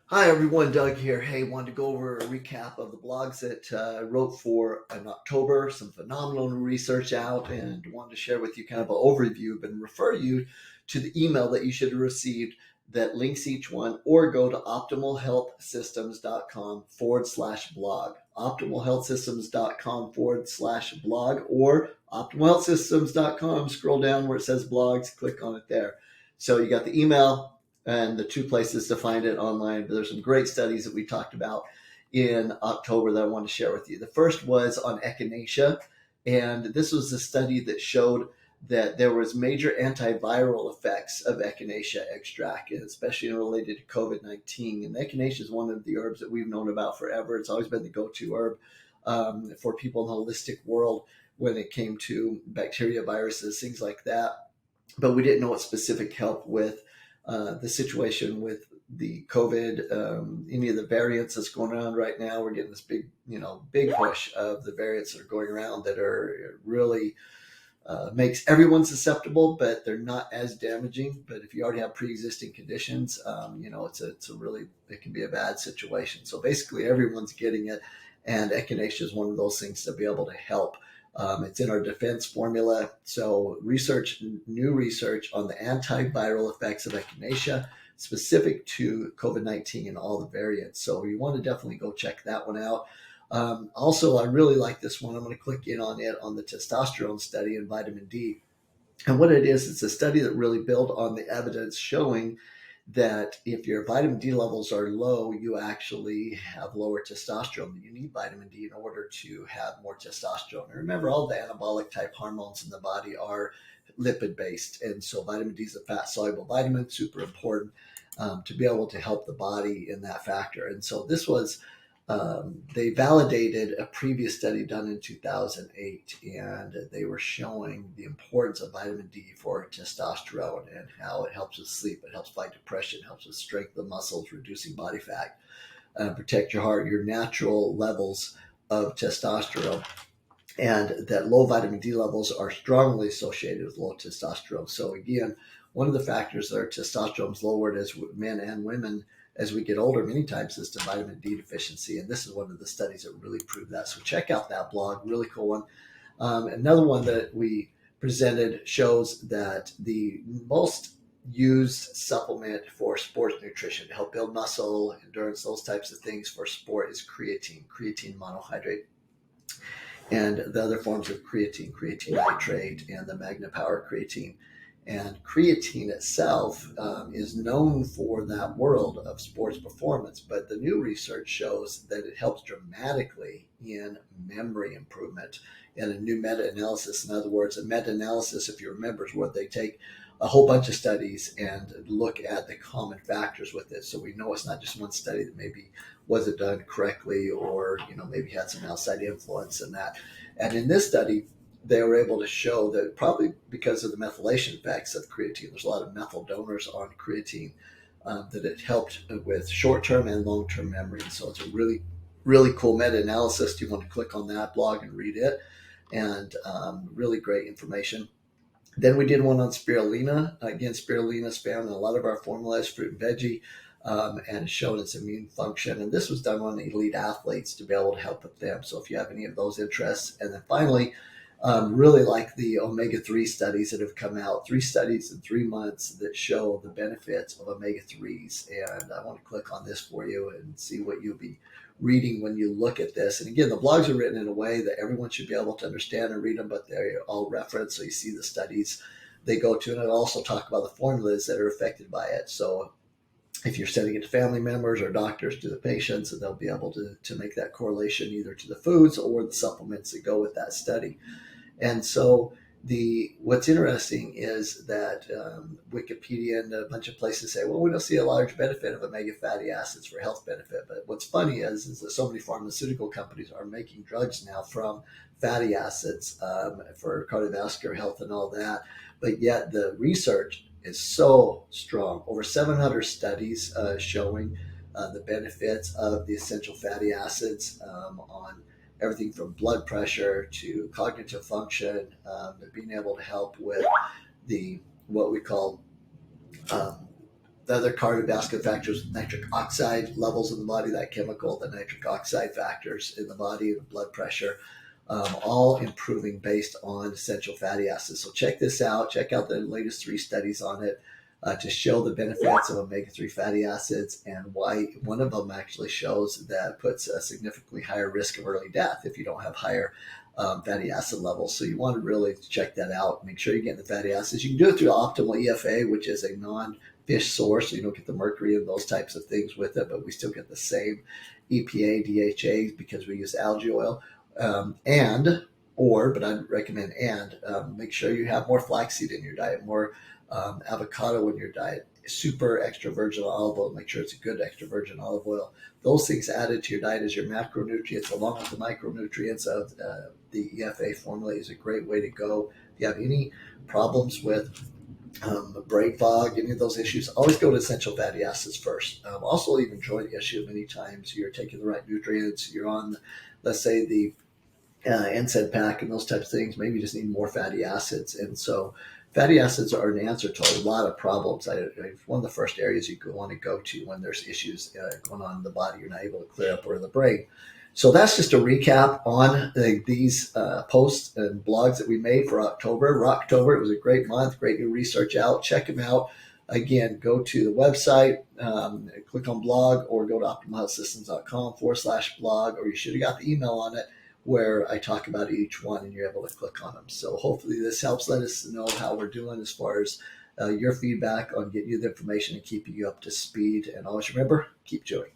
Hi everyone, Doug here. Hey, wanted to go over a recap of the blogs that I wrote for in October, some phenomenal new research out, and wanted to share with you kind of an overview and refer you to the email that you should have received that links each one, or go to optimalhealthsystems.com/blog, optimalhealthsystems.com/blog, or optimalhealthsystems.com. Scroll down where it says blogs, click on it there. So you got the email and the two places to find it online. But there's some great studies that we talked about in October that I want to share with you. The first was on Echinacea, and this was a study that showed that there was major antiviral effects of Echinacea extract, especially related to COVID-19. And Echinacea is one of the herbs that we've known about forever. It's always been the go-to herb for people in the holistic world when it came to bacteria, viruses, things like that. But we didn't know what specific help with the situation with the COVID, any of the variants that's going around right now. We're getting this big push of the variants that are going around that are really makes everyone susceptible, but they're not as damaging. But if you already have pre-existing conditions, it can be a bad situation. So basically, everyone's getting it, and echinacea is one of those things to be able to help. It's in our defense formula. So new research on the antiviral effects of echinacea specific to COVID-19 and all the variants. So you want to definitely go check that one out. Also, I really like this one. I'm going to click in on it on the testosterone study and vitamin D. And what it is, it's a study that really built on the evidence showing that if your vitamin D levels are low, you actually have lower testosterone. You need vitamin D in order to have more testosterone. And remember, all the anabolic type hormones in the body are lipid based. And so vitamin D is a fat soluble vitamin, super important to be able to help the body in that factor. And so this was they validated a previous study done in 2008, and they were showing the importance of vitamin D for testosterone and how it helps with sleep, it helps fight depression, helps with strength of the muscles, reducing body fat, protect your heart, your natural levels of testosterone. And that low vitamin D levels are strongly associated with low testosterone. So again, one of the factors that our testosterone is lowered as men and women as we get older many times is to vitamin D deficiency. And this is one of the studies that really proved that. So check out that blog, really cool one. Another one that we presented shows that the most used supplement for sports nutrition to help build muscle, endurance, those types of things for sport is creatine monohydrate, and the other forms of creatine nitrate, and the Magna Power creatine. And creatine itself is known for that world of sports performance, but the new research shows that it helps dramatically in memory improvement. And a new meta-analysis, in other words, a meta-analysis, if you remember, is where they take a whole bunch of studies and look at the common factors with it. So we know it's not just one study that maybe wasn't done correctly, or maybe had some outside influence in that. And in this study, they were able to show that probably because of the methylation effects of creatine, there's a lot of methyl donors on creatine, that it helped with short-term and long-term memory. So it's a really, really cool meta-analysis. You want to click on that blog and read it, and really great information. Then we did one on spirulina. Again, spirulina is found in a lot of our formulas, fruit and veggie, and shown its immune function. And this was done on elite athletes to be able to help with them. So if you have any of those interests. And then finally, really like the omega-3 studies that have come out, 3 studies in 3 months that show the benefits of omega-3s. And I want to click on this for you and see what you'll be reading when you look at this. And again, the blogs are written in a way that everyone should be able to understand and read them, but they're all referenced. So you see the studies they go to, and I also talk about the formulas that are affected by it. So if you're sending it to family members or doctors to the patients, and they'll be able to make that correlation either to the foods or the supplements that go with that study. And so what's interesting is that Wikipedia and a bunch of places say, well, we don't see a large benefit of omega fatty acids for health benefit. But what's funny is that so many pharmaceutical companies are making drugs now from fatty acids for cardiovascular health and all that. But yet the research is so strong. Over 700 studies showing the benefits of the essential fatty acids on everything from blood pressure to cognitive function, being able to help with what we call the other cardiovascular factors, nitric oxide levels in the body, that chemical, the nitric oxide factors in the body, the blood pressure, all improving based on essential fatty acids. So check this out. Check out the latest 3 studies on it to show the benefits of omega-3 fatty acids, and why one of them actually shows that puts a significantly higher risk of early death if you don't have higher fatty acid levels. So you want to really check that out. Make sure you're getting the fatty acids. You can do it through optimal EFA, which is a non-fish source, so you don't get the mercury and those types of things with it, but we still get the same EPA, DHA because we use algae oil. But I'd recommend make sure you have more flaxseed in your diet, more avocado in your diet, super extra virgin olive oil. Make sure it's a good extra virgin olive oil. Those things added to your diet as your macronutrients, along with the micronutrients of the EFA formula, is a great way to go. If you have any problems with brain fog, any of those issues, always go to essential fatty acids first. Also, even joint issue, many times you're taking the right nutrients, you're on, let's say, the NSAID pack and those types of things, maybe you just need more fatty acids. And so fatty acids are an answer to a lot of problems. It's one of the first areas you want to go to when there's issues going on in the body you're not able to clear up, or in the brain. So that's just a recap on these posts and blogs that we made for October. It was a great month, great new research out. Check them out. Again, go to the website, click on blog, or go to optimalhealthsystems.com/blog, or you should have got the email on it where I talk about each one and you're able to click on them. So hopefully this helps. Let us know how we're doing as far as your feedback on getting you the information and keeping you up to speed. And always remember, keep chewing.